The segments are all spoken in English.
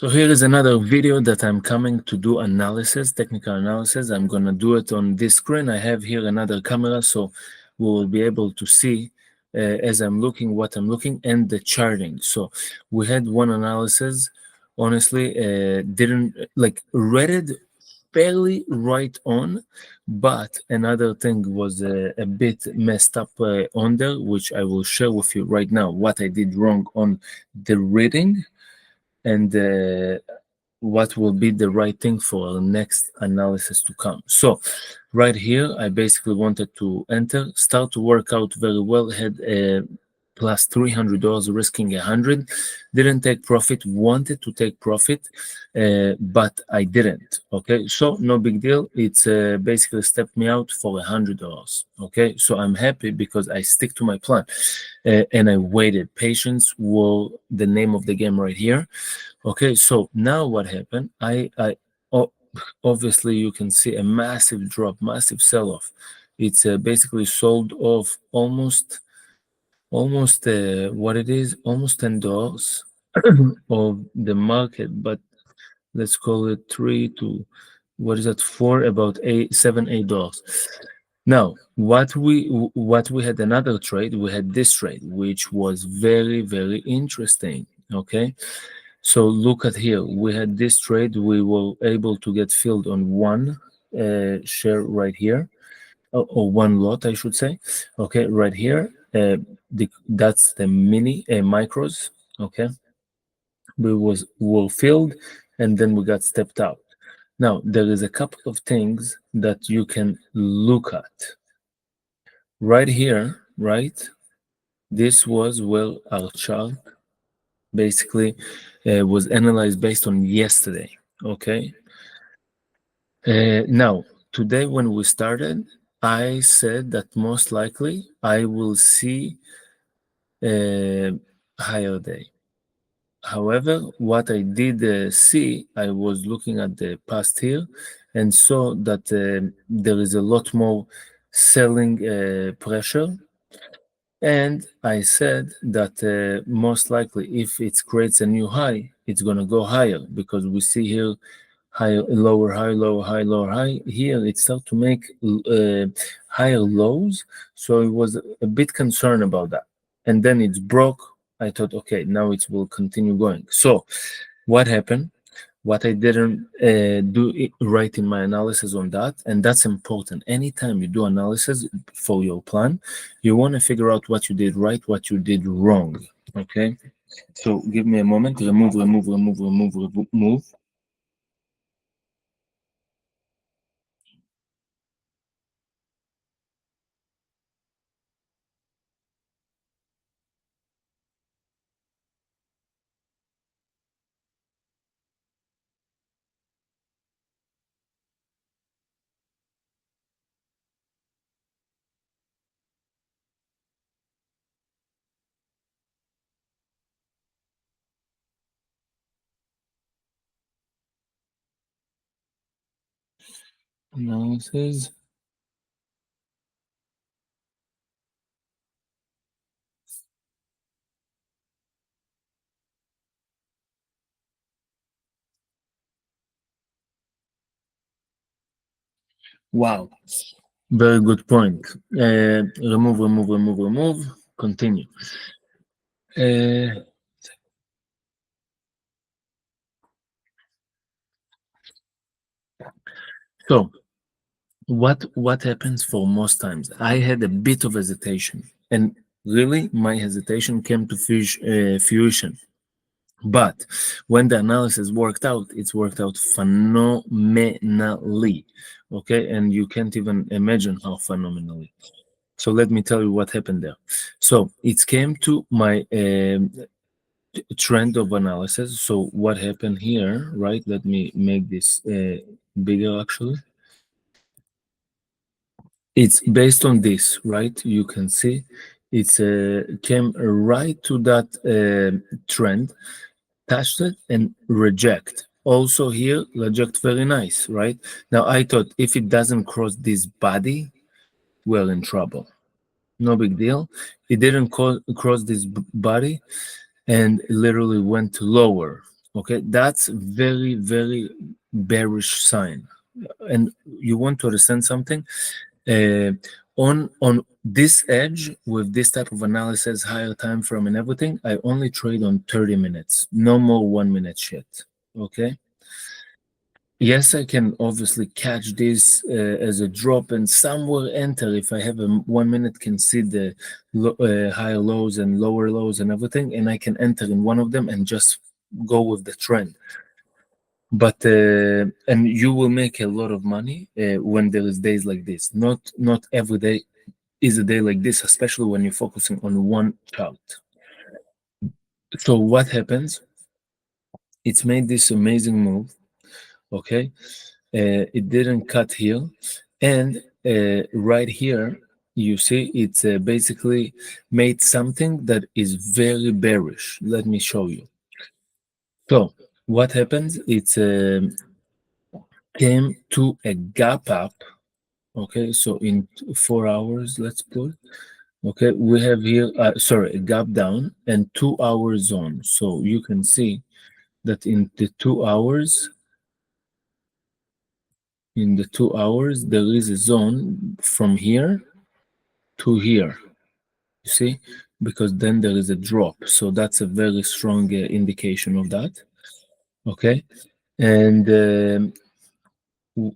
So here is another video that I'm coming to do analysis, technical analysis. I'm gonna do it on this screen. I have here another camera, so we will be able to see as I'm looking what I'm looking and the charting. So we had one analysis, honestly, didn't like read it fairly right on, but another thing was a bit messed up on there, which I will share with you right now, what I did wrong on the reading and what will be the right thing for our next analysis to come. So right here, I basically wanted to enter, start to work out very well, had a plus $300, risking 100, didn't take profit, wanted to take profit, but I didn't. Okay, so no big deal. It's basically stepped me out for $100. Okay, so I'm happy because I stick to my plan and I waited. Patience was the name of the game right here. Okay, so now what happened? Oh, obviously you can see a massive drop, massive sell-off. It's basically sold off almost what it is, almost $10 of the market, but let's call it three to what is that, four, about $8 now what we had another trade, we had this trade which was very interesting. Okay, so look at here, we had this trade, we were able to get filled on one share right here, or one lot I should say. Okay, right here, that's the mini micros. Okay, we were filled and then we got stepped out. Now there is a couple of things that you can look at right here, right? This was where our chart basically was analyzed based on yesterday. Okay, now today when we started, I said that most likely I will see a higher day. However, what I did see, I was looking at the past here and saw that there is a lot more selling pressure. And I said that most likely if it creates a new high, it's going to go higher because we see here higher, lower high, lower high, lower high. Here it started to make higher lows. So I was a bit concerned about that. And then it's broke. I thought, okay, now it will continue going. So what happened? What I didn't do it right in my analysis on that, and that's important. Anytime you do analysis for your plan, you want to figure out what you did right, what you did wrong. Okay, so give me a moment. Remove. Analysis. Wow, very good point. Remove. Continue. Uh, so what happens for most times? I had a bit of hesitation, and really my hesitation came to fruition. But when the analysis worked out, it's worked out phenomenally. Okay, and you can't even imagine how phenomenally. So let me tell you what happened there. So it came to my trend of analysis. So what happened here, right? Let me make this bigger actually. It's based on this, right? You can see it's came right to that trend, touched it and reject. Also here, reject, very nice, right? Now I thought if it doesn't cross this body, we're in trouble. No big deal. It didn't cross this body and literally went lower. Okay, that's very, very bearish sign. And you want to understand something? Uh, on this edge with this type of analysis, higher time frame and everything, I only trade on 30 minutes, no more 1 minute shit. Okay. Yes, I can obviously catch this as a drop and somewhere enter if I have a 1 minute, can see the higher lows and lower lows and everything, and I can enter in one of them and just go with the trend. But and you will make a lot of money when there is days like this. Not every day is a day like this, especially when you're focusing on one chart. So what happens? It's made this amazing move. Okay, it didn't cut here, and right here you see it's basically made something that is very bearish. Let me show you. So what happens? It's came to a gap up. Okay, so in 4 hours, let's put. Okay, we have here, sorry, a gap down and 2 hour zone. So you can see that in the 2 hours, there is a zone from here to here. You see, because then there is a drop. So that's a very strong indication of that. Okay, and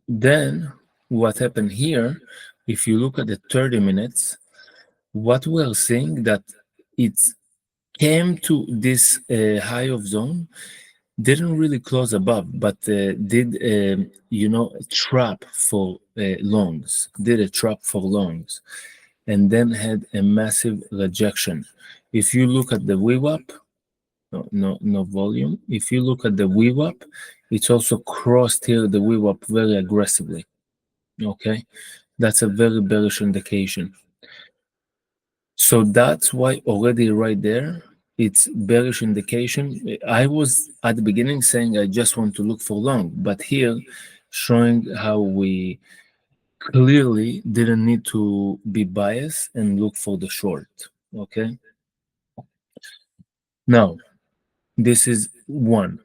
then what happened here? If you look at the 30 minutes, what we're seeing that it came to this high of zone, didn't really close above, but did a trap for longs, did a trap for longs, and then had a massive rejection. If you look at the VWAP, no volume. If you look at the VWAP, it's also crossed here the VWAP very aggressively. Okay, that's a very bearish indication. So that's why already right there, it's bearish indication. I was at the beginning saying I just want to look for long, but here showing how we clearly didn't need to be biased and look for the short. Okay. Now, this is one.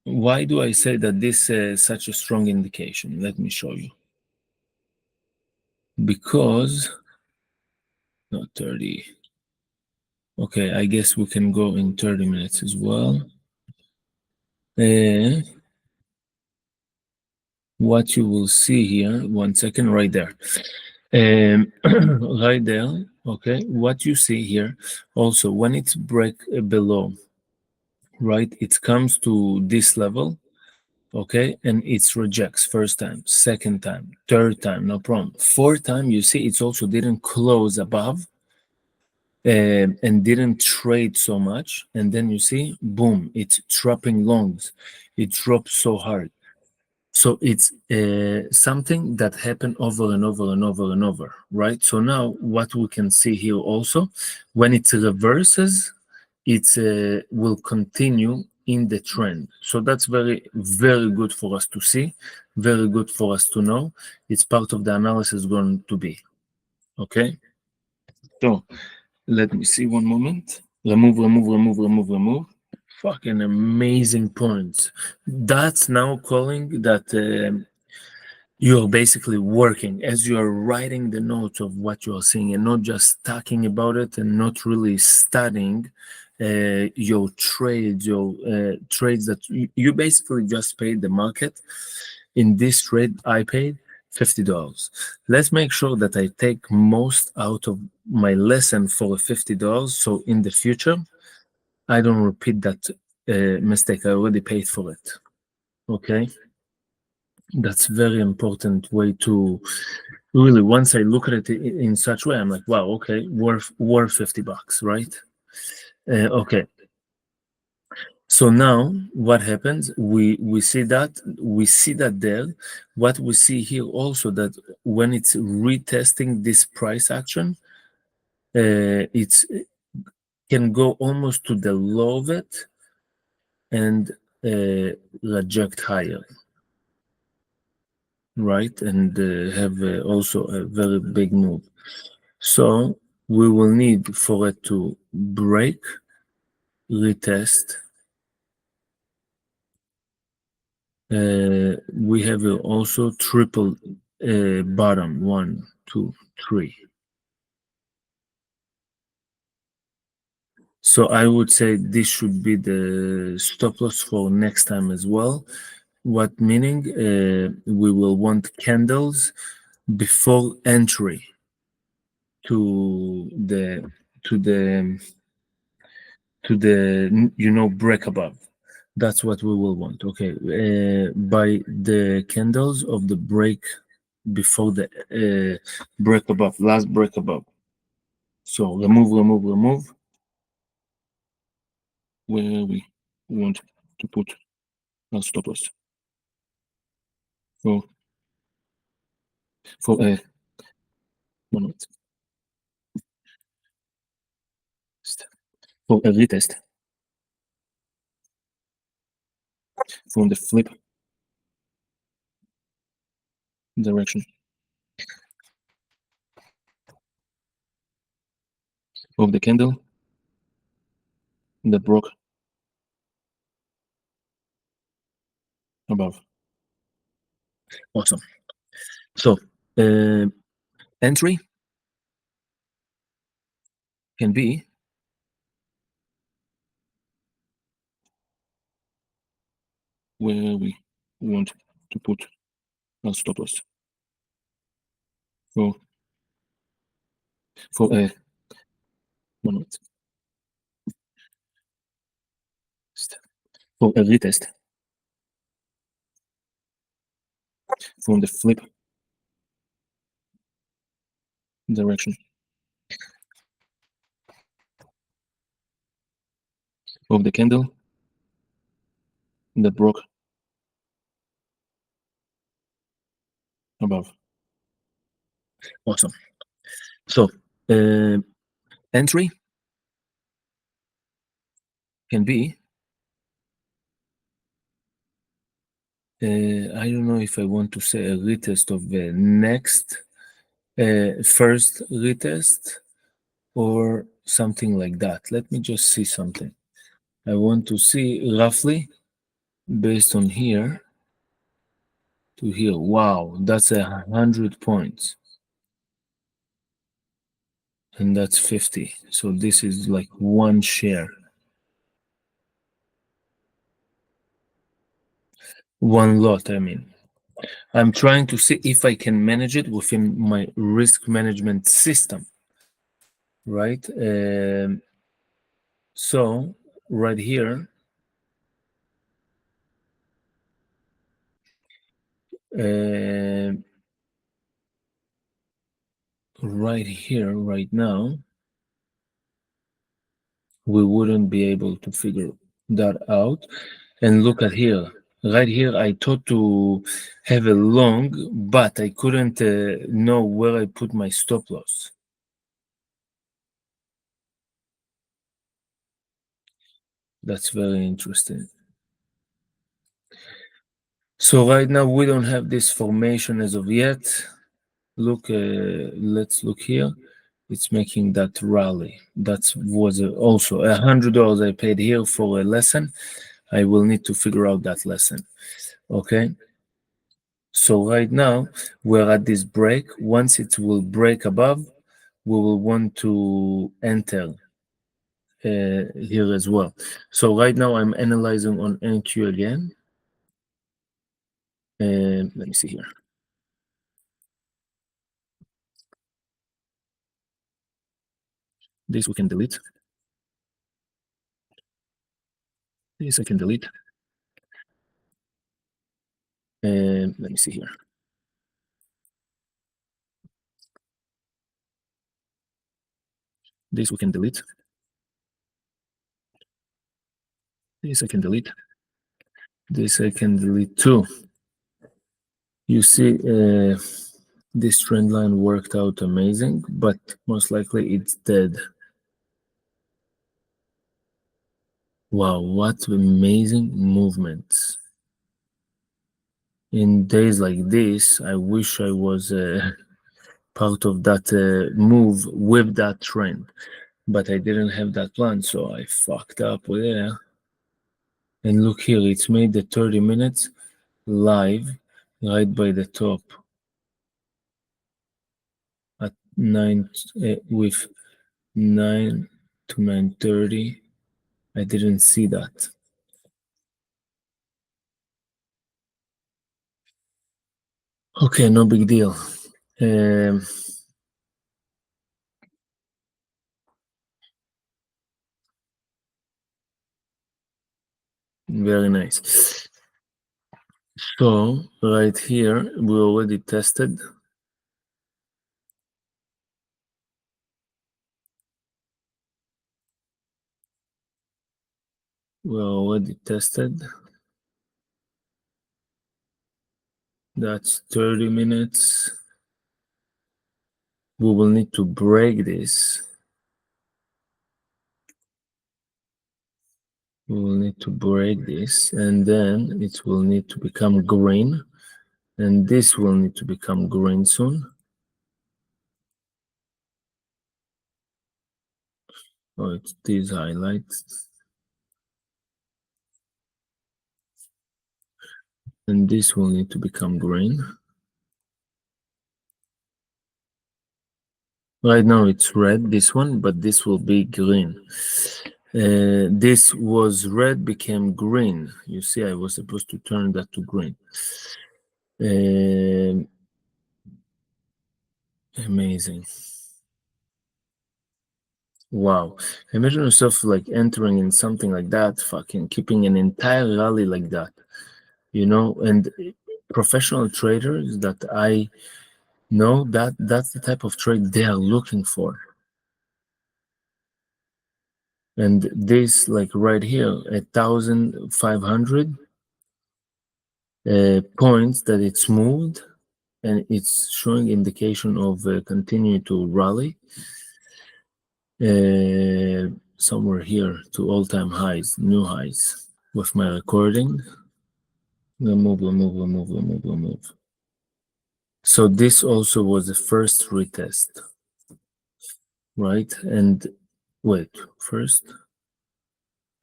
Why do I say that this is such a strong indication? Let me show you. Because, not 30. Okay, I guess we can go in 30 minutes as well. What you will see here, 1 second, right there. Right there, okay, what you see here, also when it's break below, right, it comes to this level, okay, and it rejects first time, second time, third time, no problem. Fourth time, you see it's also didn't close above and didn't trade so much, and then you see, boom, it's dropping longs. It drops so hard. So it's something that happened over and over and over and over, right? So now what we can see here also, when it reverses, it will continue in the trend. So that's very, very good for us to see, very good for us to know. It's part of the analysis going to be, okay? So let me see one moment. Remove. Fucking amazing points. That's now calling that you're basically working as you are writing the notes of what you are seeing and not just talking about it and not really studying your trades, trades that you basically just paid the market. In this trade, I paid $50. Let's make sure that I take most out of my lesson for $50. So in the future, I don't repeat that mistake. I already paid for it. Okay. That's very important way to really, once I look at it in such way, I'm like, wow, okay, worth $50, right? Okay. So now what happens? We see that there. What we see here also, that when it's retesting this price action, it's can go almost to the low of it and reject higher, right? And have also a very big move. So we will need for it to break, retest, We have also triple bottom, 1, 2, 3. So I would say this should be the stop loss for next time as well. What meaning? We will want candles before entry to the to the to the break above. That's what we will want. Okay, by the candles of the break before the break above, last break above. So remove. Where we want to put our stop loss for for a moment for a retest from the flip direction of the candle that broke above. Awesome. So entry can be where we want to put our stop loss for a moment for a retest from the flip direction of the candle that broke above. Awesome. So entry can be I don't know if I want to say a retest of the next first retest or something like that. Let me just see something. I want to see roughly based on here to here. Wow, that's 100 points. And that's 50. So this is like one share. One lot, I mean. I'm trying to see if I can manage it within my risk management system, right? So right here, right now, we wouldn't be able to figure that out. And look at here. Right here, I thought to have a long, but I couldn't know where I put my stop loss. That's very interesting. So right now, we don't have this formation as of yet. Look, let's look here. It's making that rally. That was also $100 I paid here for a lesson. I will need to figure out that lesson. Okay. So right now we're at this break. Once it will break above, we will want to enter here as well. So right now I'm analyzing on NQ again. And let me see here. This we can delete. This I can delete. And let me see here. This we can delete. This I can delete. This I can delete too. You see, this trend line worked out amazing, but most likely it's dead. Wow, what amazing movements. In days like this, I wish I was part of that move with that trend, but I didn't have that plan, so I fucked up with it. And look here, it's made the 30 minutes live right by the top at 9 with 9 to 9:30. I didn't see that. Okay, no big deal. Um, very nice. So right here, we already tested. We already tested. That's 30 minutes. We will need to break this. We will need to break this, and then it will need to become green, and this will need to become green soon. Oh, it's these highlights. And this will need to become green. Right now it's red, this one, but this will be green. This was red, became green. You see, I was supposed to turn that to green. Amazing. Wow. Imagine yourself like entering in something like that, fucking keeping an entire rally like that, and professional traders that I know, that's the type of trade they are looking for. And this, like right here, 1,500 points that it's moved, and it's showing indication of continue to rally somewhere here to all-time highs, new highs with my recording. Move. So this also was the first retest, right? And wait, first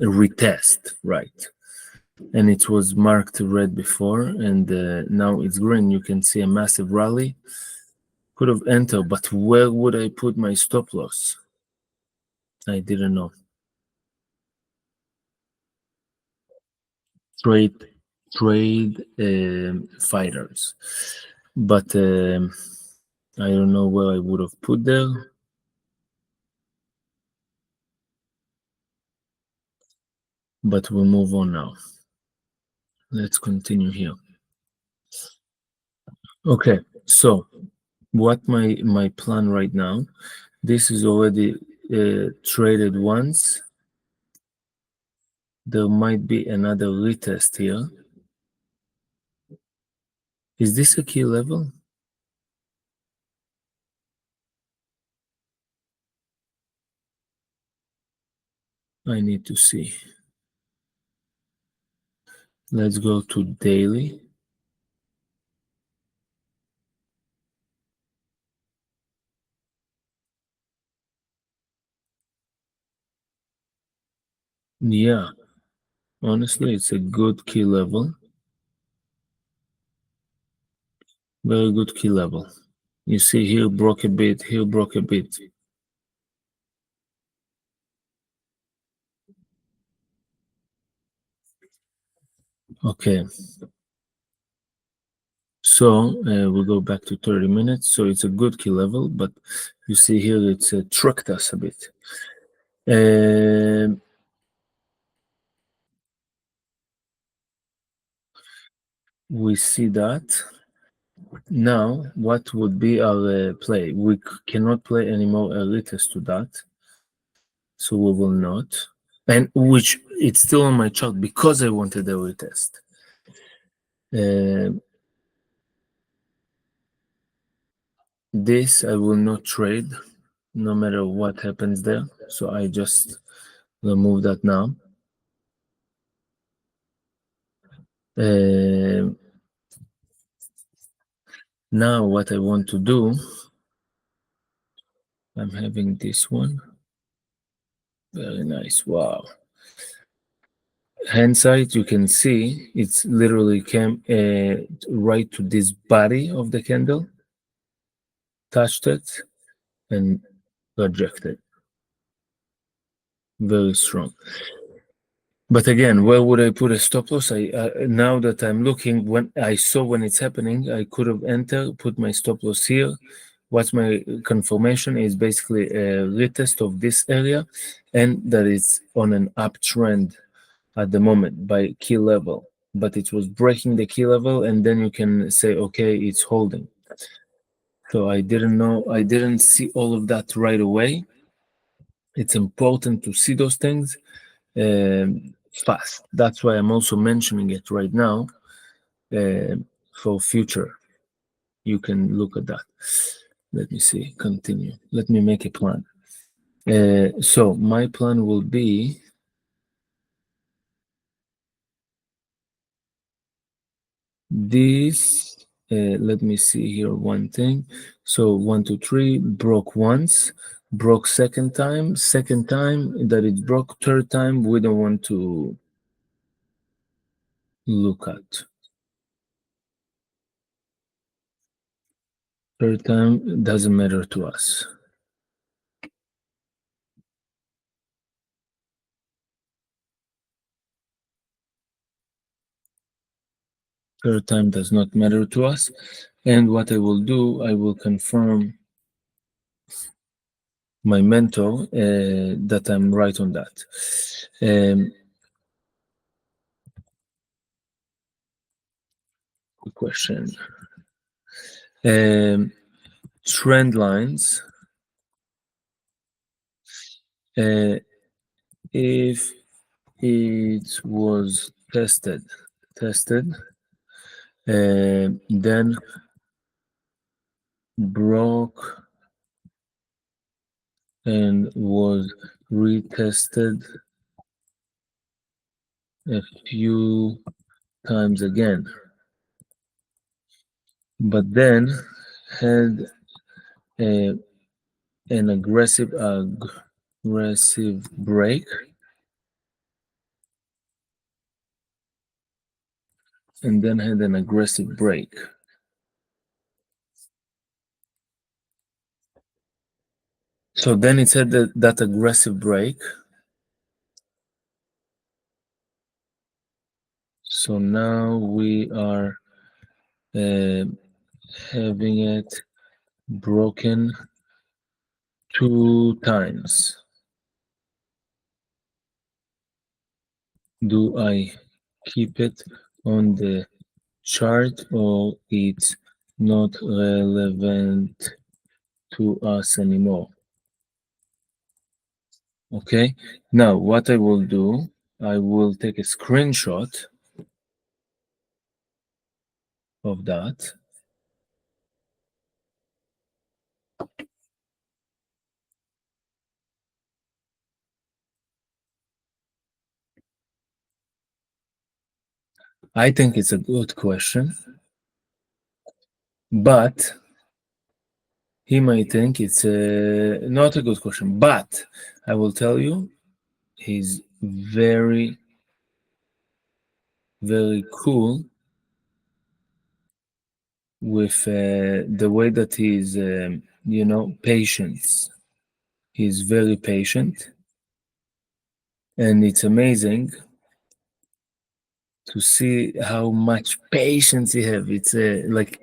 a retest, right? And it was marked red before, and now it's green. You can see a massive rally. Could have entered, but where would I put my stop loss? I didn't know. Trade fighters, but I don't know where I would have put there. But we'll move on now. Let's continue here. Okay, so what my plan right now? This is already traded once. There might be another retest here. Is this a key level? I need to see. Let's go to daily. Yeah, honestly, it's a good key level. Very good key level. You see here broke a bit, here broke a bit. Okay. So we'll go back to 30 minutes. So it's a good key level, but you see here it's tricked us a bit. We see that. Now, what would be our play? We cannot play anymore a retest to that. So we will not. And which it's still on my chart because I wanted a retest. This I will not trade no matter what happens there. So I just remove that now. Now what I want to do, I'm having this one. Very nice. Wow. hindsight, you can see it's literally came right to this body of the candle, touched it, and rejected. Very strong. But again, where would I put a stop loss? Now that I'm looking, when I saw when it's happening, I could have entered, put my stop loss here. What's my confirmation is basically a retest of this area, and that it's on an uptrend at the moment by key level. But it was breaking the key level, and then you can say, okay, it's holding. So I didn't know, I didn't see all of that right away. It's important to see those things fast. That's why I'm also mentioning it right now for future. You can look at that. Let me see, continue. Let me make a plan. So my plan will be this. Let me see here one thing. So 1, 2, 3 broke once, broke second time that it broke, third time we don't want to look at. Third time doesn't matter to us. Third time does not matter to us. And what I will do, I will confirm my mentor that I'm right on that. Good question. Trend lines. If it was tested, then broke and was retested a few times again, but then had an aggressive break, and then had an aggressive break. So then it said that aggressive break. So now we are having it broken 2 times. Do I keep it on the chart or it's not relevant to us anymore? Okay, now what I will do, I will take a screenshot of that. I think it's a good question, but he might think it's not a good question. But I will tell you, he's very, very cool with the way that he's, patience. He's very patient, and it's amazing to see how much patience he have. It's like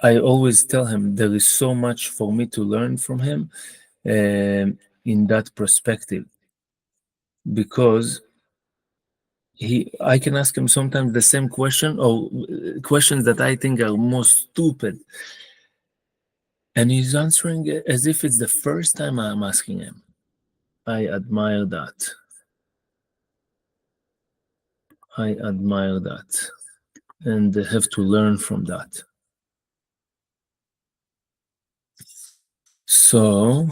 I always tell him there is so much for me to learn from him in that perspective, because I can ask him sometimes the same question or questions that I think are more stupid, and he's answering it as if it's the first time I'm asking him. I admire that. I admire that, and have to learn from that. So,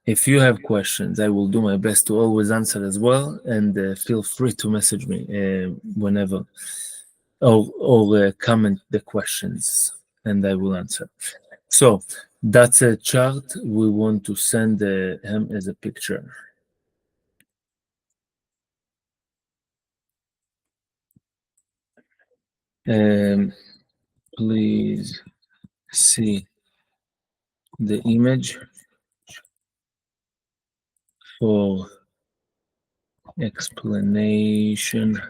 if you have questions, I will do my best to always answer as well, and feel free to message me whenever, or comment the questions, and I will answer. So, that's a chart we want to send him as a picture. Please see the image for explanation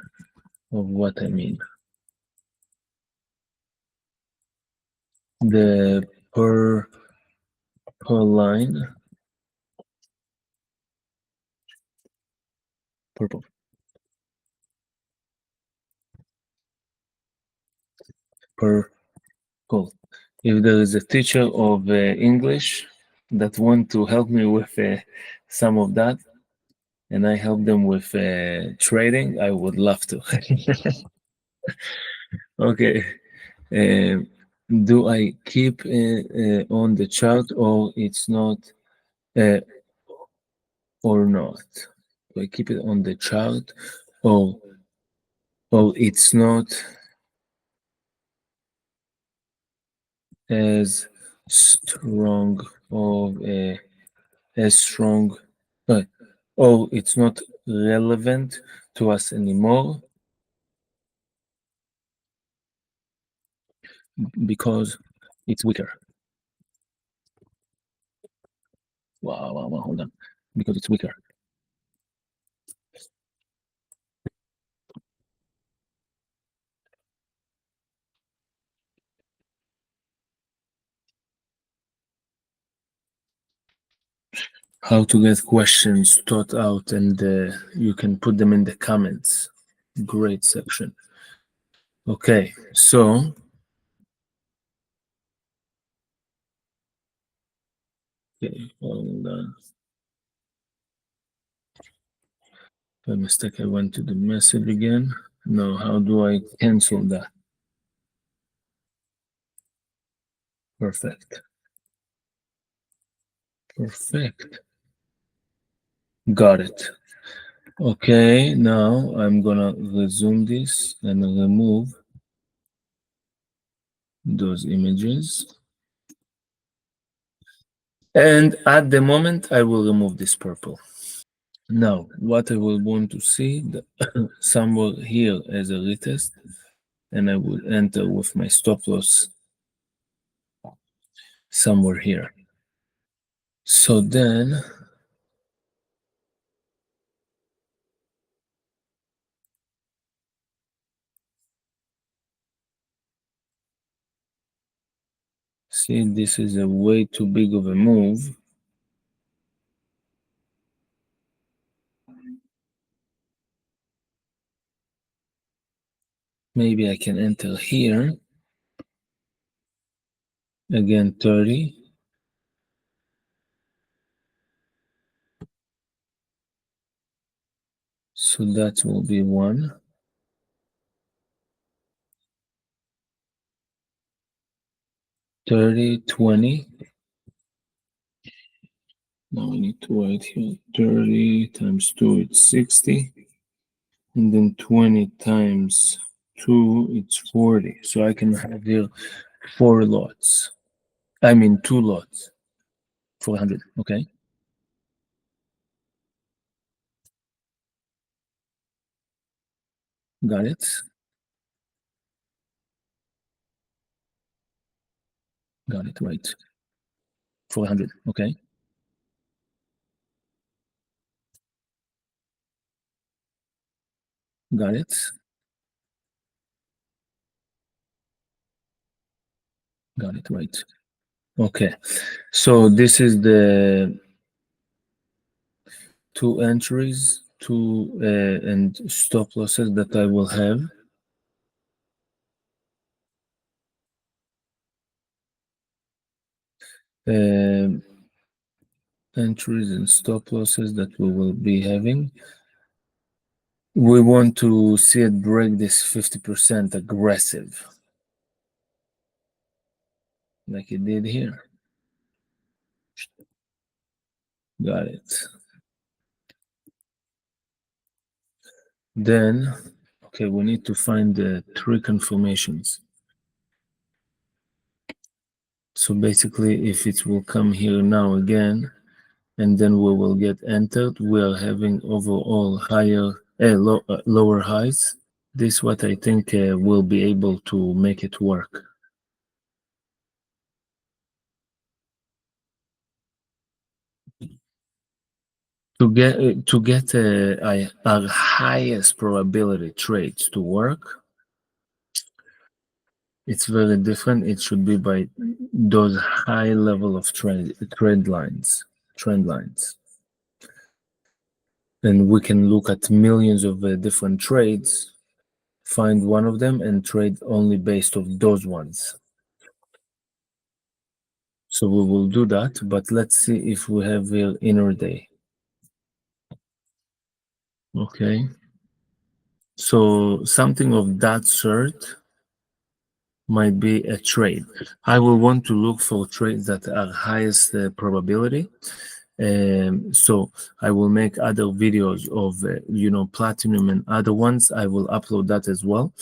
of what I mean. The per line, purple, purple. If there is a teacher of English that want to help me with some of that, and I help them with trading, I would love to. Okay. Do I keep on the chart or it's not uh, or not? Do I keep it on the chart or it's not as strong of as strong or it's not relevant to us anymore because it's weaker. Wow, hold on. Because it's weaker. How to get questions thought out, and you can put them in the comments. Great section. Okay, so okay, hold on. By mistake, I went to the message again. No, how do I cancel that? Perfect. Perfect. Got it. Okay, now I'm gonna resume this and remove those images. And at the moment, I will remove this purple. Now, what I will want to see somewhere here as a retest, and I will enter with my stop loss somewhere here. So then, see, this is a way too big of a move. Maybe I can enter here. Again, 30. So that will be 1. 30, 20. Now we need to write here 30 times 2, it's 60. And then 20 times 2, it's 40. So I can have here 4 lots. I mean 2 lots. 400, okay? Got it? Got it, right. 400, okay? Got it? Got it, right. Okay, so this is the 2 entries, 2 and stop losses that I will have. Entries and stop losses that we will be having. We want to see it break this 50% aggressive, like it did here. Got it. Then, okay, we need to find the 3 confirmations. So basically, if it will come here now again, and then we will get entered, we are having overall higher, lower highs, This what I think will be able to make it work. To get our highest probability trades to work, it's very different. It should be by those high level of trend lines. And we can look at millions of different trades, find one of them and trade only based on those ones. So we will do that, but let's see if we have the inner day. Okay. So something of that sort might be a trade. I will want to look for trades that are highest probability. So I will make other videos of platinum and other ones. I will upload that as well.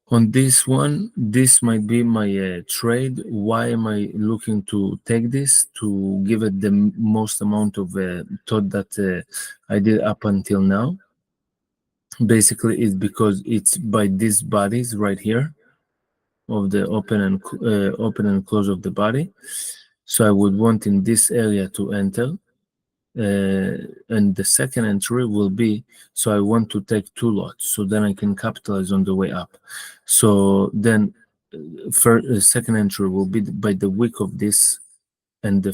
On this one, this might be my trade. Why am I looking to take this? To give it the most amount of thought that I did up until now. Basically, it's because it's by these bodies right here of the open and close of the body. So I would want in this area to enter. And the second entry will be, so I want to take 2 lots, so then I can capitalize on the way up. So then second entry will be by the wick of this, and the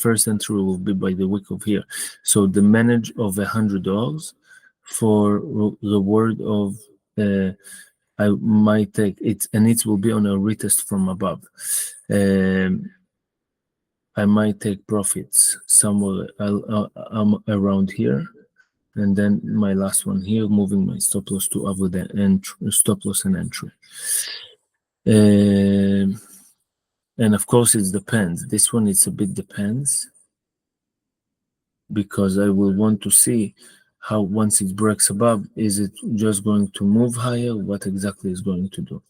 first entry will be by the wick of here. So the manage of $100 for reward of I might take it, and it will be on a retest from above. I might take profits somewhere around here, and then my last one here, moving my stop loss to avoid the stop loss and entry. And of course, it depends. This one, it's a bit depends, because I will want to see how once it breaks above, is it just going to move higher? What exactly is going to do?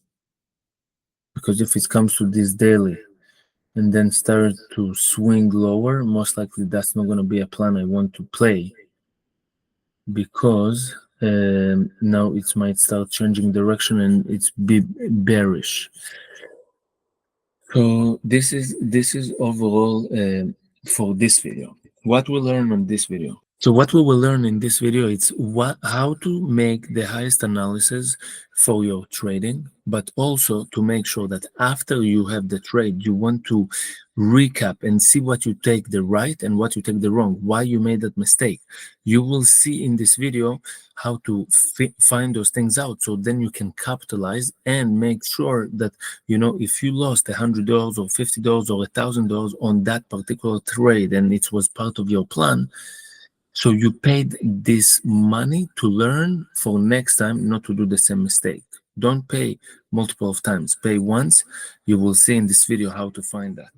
Because if it comes to this daily and then start to swing lower, most likely that's not going to be a plan I want to play, because now it might start changing direction and it's be bearish. So this is overall for this video. What we learn on this video. So what we will learn in this video is how to make the highest analysis for your trading, but also to make sure that after you have the trade, you want to recap and see what you take the right and what you take the wrong, why you made that mistake. You will see in this video how to find those things out, so then you can capitalize and make sure that, if you lost $100 or $50 or $1,000 on that particular trade and it was part of your plan, so you paid this money to learn for next time not to do the same mistake. Don't pay multiple of times. Pay once. You will see in this video how to find that.